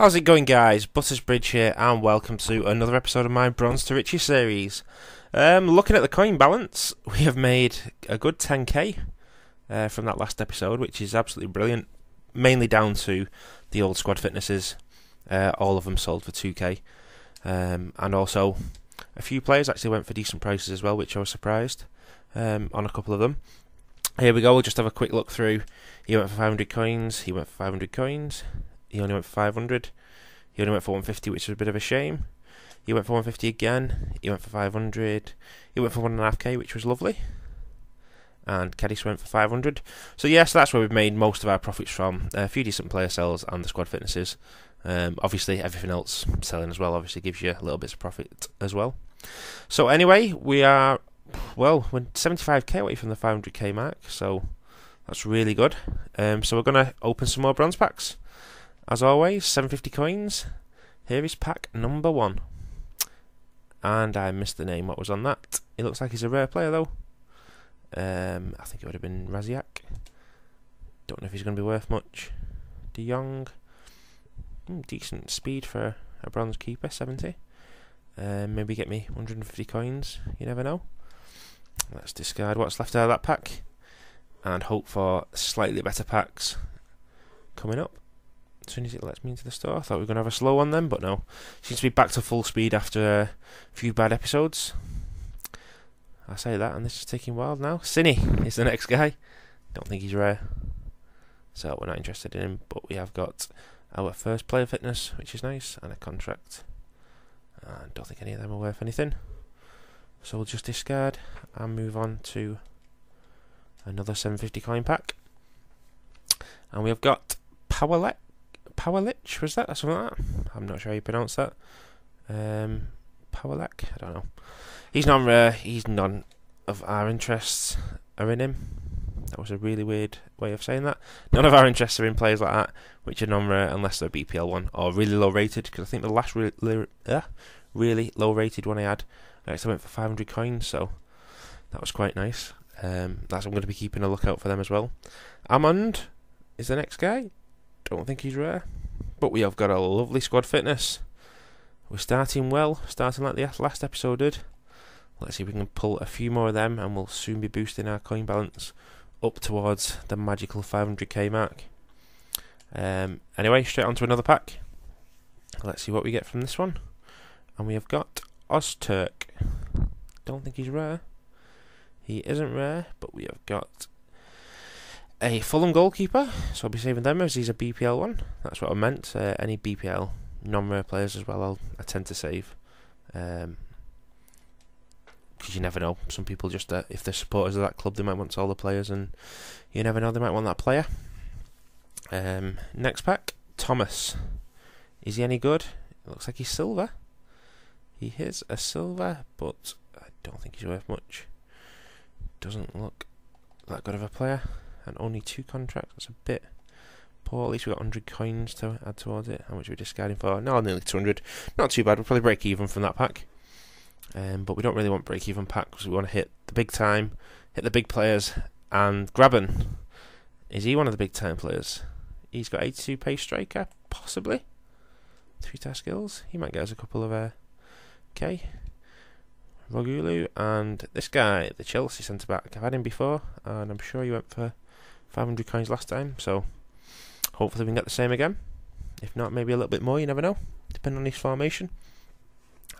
How's it going, guys? Buttersbridge here, and welcome to another episode of my Bronze to Riches series. Looking at the coin balance, we have made a good 10k from that last episode, which is absolutely brilliant. Mainly down to the old squad fitnesses, all of them sold for 2k, and also a few players actually went for decent prices as well, which I was surprised on a couple of them. Here we go. We'll just have a quick look through. He went for 500 coins. He went for 500 coins. He only went for 500. He only went for 150, which is a bit of a shame. He went for 150 again. He went for 500. He went for 1.5k, which was lovely. And Kedis went for 500. So yes, that's where we've made most of our profits from. A few decent player sells and the squad fitnesses. Obviously, everything else selling as well obviously gives you a little bit of profit as well. So anyway, we are, well, we're 75k away from the 500k mark. So that's really good. So we're going to open some more bronze packs. As always, 750 coins. Here is pack number 1. And I missed the name. What was on that? It looks like he's a rare player though. I think it would have been Raziak. Don't know if he's going to be worth much. De Jong. Decent speed for a bronze keeper, 70. Maybe get me 150 coins. You never know. Let's discard what's left out of that pack. And hope for slightly better packs coming up. As soon as it lets me into the store, I thought we were going to have a slow one then, but no. Seems to be back to full speed after a few bad episodes. I say that, and this is taking wild now. Cine is the next guy. Don't think he's rare, so we're not interested in him. But we have got our first player fitness, which is nice, and a contract. I don't think any of them are worth anything, so we'll just discard and move on to another 750 coin pack. And we have got Powerlich, was that? Or something like that? I'm not sure how you pronounce that. Powerlek? I don't know. He's non-rare. He's none of our interests are in him. That was a really weird way of saying that. None of our interests are in players like that, which are non-rare unless they're BPL one or really low rated. Because I think the last really low rated one I had, I actually went for 500 coins, so that was quite nice. I'm going to be keeping a lookout for them as well. Amund is the next guy. Don't think he's rare, but we have got a lovely squad fitness. We're starting well, starting like the last episode did. Let's see if we can pull a few more of them, and we'll soon be boosting our coin balance up towards the magical 500k mark. Anyway, straight on to another pack. Let's see what we get from this one. And we have got Ozturk. Don't think he's rare. He isn't rare, but we have got a Fulham goalkeeper, so I'll be saving them as he's a BPL one. That's what I meant. Any BPL non-rare players as well I tend to save. Because you never know. Some people just, if they're supporters of that club, they might want all the players, and you never know, they might want that player. Next pack, Thomas. Is he any good? It looks like he's silver. He is a silver, but I don't think he's worth much. Doesn't look that good of a player. And only 2 contracts, that's a bit poor. At least we got 100 coins to add towards it. How much are we discarding for? No, nearly 200. Not too bad, we'll probably break even from that pack. But we don't really want break even packs. We want to hit the big time, hit the big players. And Graben, is he one of the big time players? He's got 82 pace striker, possibly. 3-star skills. He might get us a couple of K. Rogulu, and this guy, the Chelsea centre back. I've had him before, and I'm sure he went for 500 coins last time, so hopefully we can get the same again. If not, maybe a little bit more, you never know, depending on his formation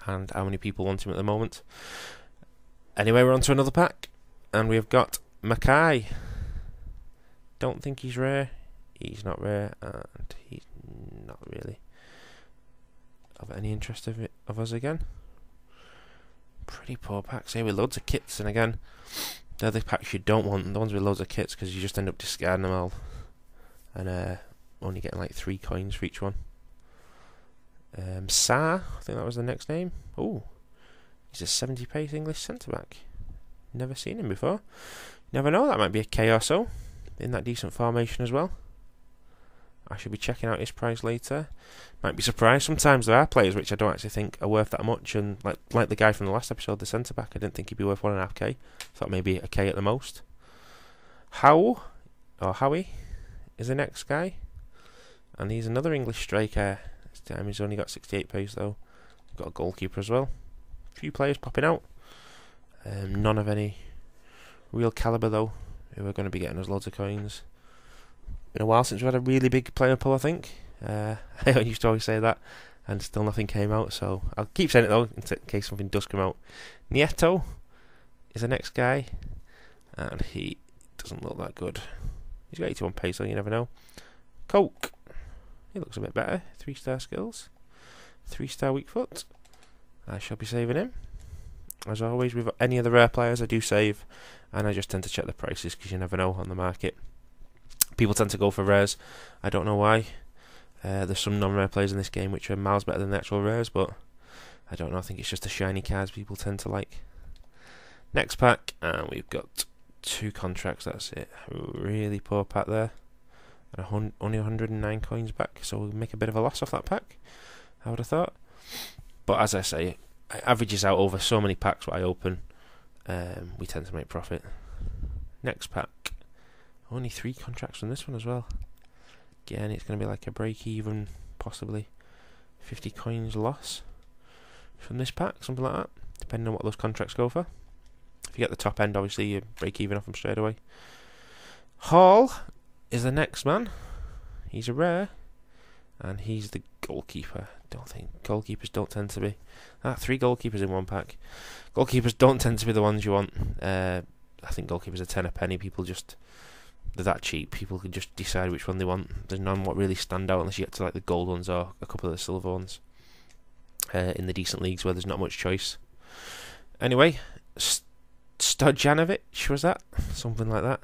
and how many people want him at the moment. Anyway, we're on to another pack, and we've got Mackay. Don't think he's rare. He's not rare, and he's not really of any interest of us again. Pretty poor packs here with loads of kits, and again, they're the packs you don't want, the ones with loads of kits, because you just end up discarding them all and only getting like 3 coins for each one. Sa, I think that was the next name. Oh, he's a 70 pace English centre back. Never seen him before. Never know, that might be a K or so in that decent formation as well. I should be checking out his price later. Might be surprised. Sometimes there are players which I don't actually think are worth that much, and like the guy from the last episode, the centre back, I didn't think he'd be worth 1.5k. Thought maybe a K at the most. Howie is the next guy, and he's another English striker. This time he's only got 68 pace though. Got a goalkeeper as well. A few players popping out. None of any real calibre though, who are going to be getting us loads of coins. Been a while since we had a really big player pull, I think. I used to always say that, and still nothing came out, so I'll keep saying it though, in case something does come out. Nieto is the next guy, and he doesn't look that good. He's got 81 pace, so you never know. Coke, he looks a bit better. 3-star skills, 3-star weak foot. I shall be saving him. As always, with any of the rare players, I do save, and I just tend to check the prices because you never know on the market. People tend to go for rares. I don't know why. There's some non-rare players in this game which are miles better than the actual rares, but I don't know. I think it's just the shiny cards people tend to like. Next pack, and we've got 2 contracts. That's it. Really poor pack there. And only 109 coins back, so we'll make a bit of a loss off that pack, I would have thought. But as I say, it averages out over so many packs what I open. We tend to make profit. Next pack. Only 3 contracts from this one as well. Again, it's going to be like a break even, possibly 50 coins loss from this pack, something like that, depending on what those contracts go for. If you get the top end, obviously you break even off them straight away. Hall is the next man. He's a rare, and he's the goalkeeper. Don't think goalkeepers don't tend to be 3 goalkeepers in one pack. Goalkeepers don't tend to be the ones you want. I think goalkeepers are 10 a penny. People just, they're that cheap. People can just decide which one they want. There's none what really stand out unless you get to like the gold ones or a couple of the silver ones. In the decent leagues where there's not much choice. Anyway, Stojanovic was that? Something like that.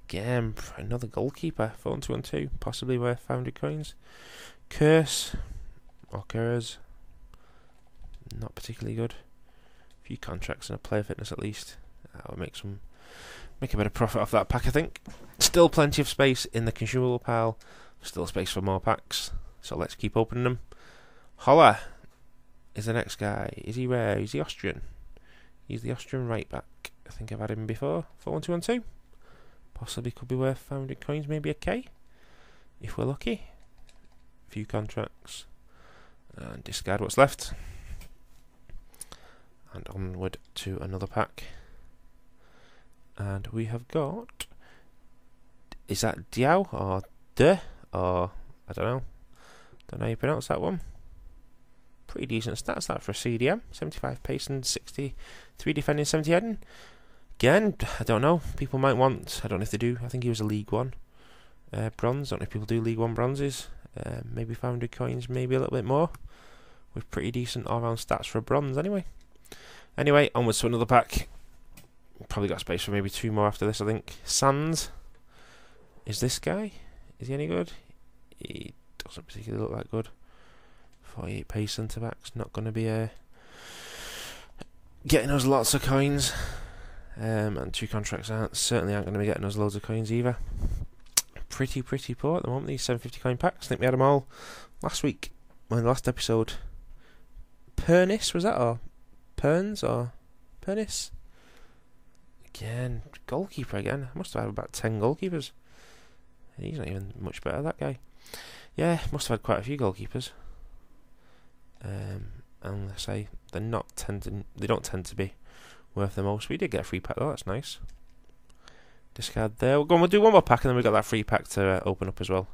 Again, another goalkeeper. 4-2-1-2, possibly worth 500 coins. Curse or Curse, not particularly good. A few contracts and a player fitness at least. That would make a bit of profit off that pack, I think. Still plenty of space in the consumable pile. Still space for more packs. So let's keep opening them. Holler is the next guy. Is he rare? Is he Austrian? He's the Austrian right back. I think I've had him before. 4-1-2-1-2. Possibly could be worth 500 coins, maybe a K, if we're lucky. A few contracts. And discard what's left. And onward to another pack. And we have got... Is that Diao or De? Or... I don't know. Don't know how you pronounce that one. Pretty decent stats that for a CDM. 75 pace and 63 defending, 70 heading. Again, I don't know. People might want... I don't know if they do. I think he was a League 1 bronze. I don't know if people do League 1 bronzes. Maybe 500 coins, maybe a little bit more. With pretty decent all-round stats for a bronze anyway. Anyway, onwards to another pack. Probably got space for maybe 2 more after this, I think. Sands. Is this guy? Is he any good? He doesn't particularly look that good. 48 pace centre backs. Not going to be getting us lots of coins. And 2 contracts certainly aren't going to be getting us loads of coins either. Pretty poor at the moment, these 750 coin packs. I think we had them all last week, in the last episode. Pernis, was that? Or Perns? Or Pernis? Again, goalkeeper again. I must have had about 10 goalkeepers. He's not even much better, that guy. Yeah, must have had quite a few goalkeepers. And I say, they don't tend to be worth the most. We did get a free pack though, that's nice. Discard there. We'll do one more pack and then we've got that free pack to open up as well.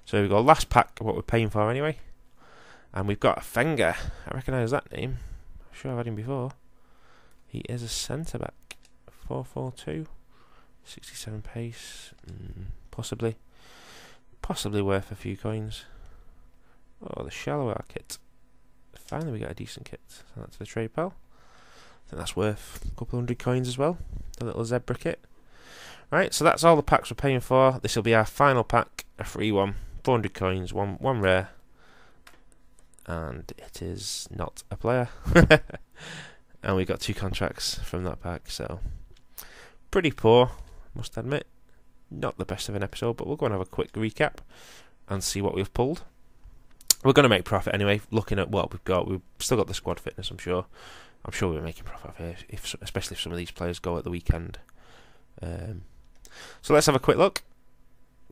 So here we go, last pack, what we're paying for anyway. And we've got a Fenger. I recognise that name. I'm sure I've had him before. He is a centre back. 4-4-2. 67 pace. Possibly worth a few coins. Oh, the shallower kit. Finally we got a decent kit. So that's the trade pal. I think that's worth a couple 100 coins as well. The little zebra kit. Right, so that's all the packs we're paying for. This will be our final pack, a free one. 400 coins, one rare. And it is not a player. And we got 2 contracts from that pack, so pretty poor, must admit. Not the best of an episode, but we'll go and have a quick recap and see what we've pulled. We're going to make profit anyway, looking at what we've got. We've still got the squad fitness, I'm sure. I'm sure we're making profit here, especially if some of these players go at the weekend. So let's have a quick look.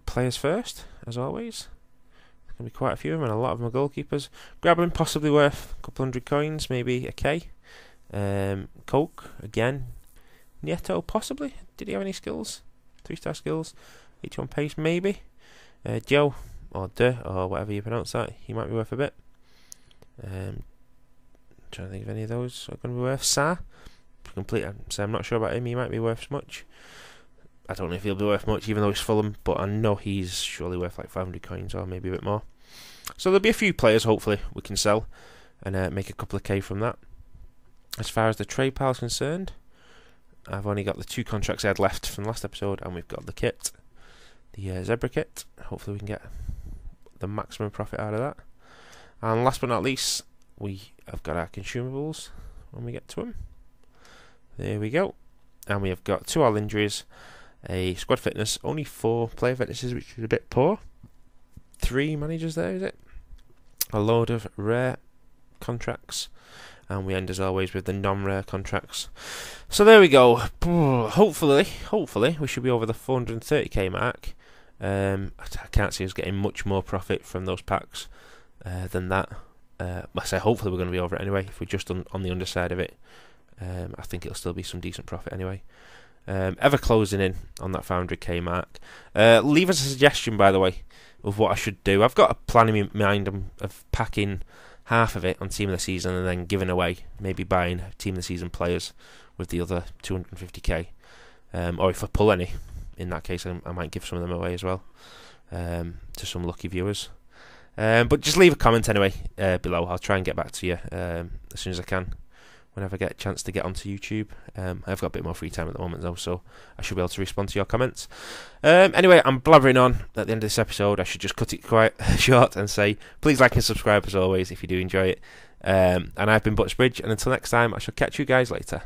Players first, as always. going to be quite a few of them, and a lot of them are goalkeepers. Grabbing possibly worth a couple hundred coins, maybe a K. Coke, again. Nieto, possibly. Did he have any skills? 3-star skills. H1 pace, maybe. Joe, or De, or whatever you pronounce that, he might be worth a bit. Trying to think of any of those are going to be worth. Sa, complete. So I'm not sure about him. He might be worth as much. I don't know if he'll be worth much, even though he's Fulham, but I know he's surely worth like 500 coins or maybe a bit more. So there'll be a few players, hopefully, we can sell and make a couple of K from that. As far as the trade pile is concerned, I've only got the 2 contracts I had left from the last episode, and we've got the kit, the Zebra kit. Hopefully we can get the maximum profit out of that. And last but not least, we have got our consumables when we get to them. There we go. And we have got 2 all injuries, a squad fitness, only 4 player fitnesses, which is a bit poor. 3 managers there, is it? A load of rare contracts. And we end as always with the non-rare contracts. So there we go. Hopefully we should be over the 430k mark. I can't see us getting much more profit from those packs than that. I say hopefully we're going to be over it anyway. If we're just on the underside of it, I think it'll still be some decent profit anyway. Ever closing in on that 500k mark. Leave us a suggestion, by the way, of what I should do. I've got a plan in my mind of packing half of it on Team of the Season and then giving away, maybe buying Team of the Season players with the other 250k. Or if I pull any, in that case I might give some of them away as well to some lucky viewers. But just leave a comment anyway below. I'll try and get back to you as soon as I can, whenever I get a chance to get onto YouTube. I've got a bit more free time at the moment though, so I should be able to respond to your comments. Anyway, I'm blabbering on at the end of this episode. I should just cut it quite short and say please like and subscribe as always if you do enjoy it. And I've been Butchbridge, and until next time I shall catch you guys later.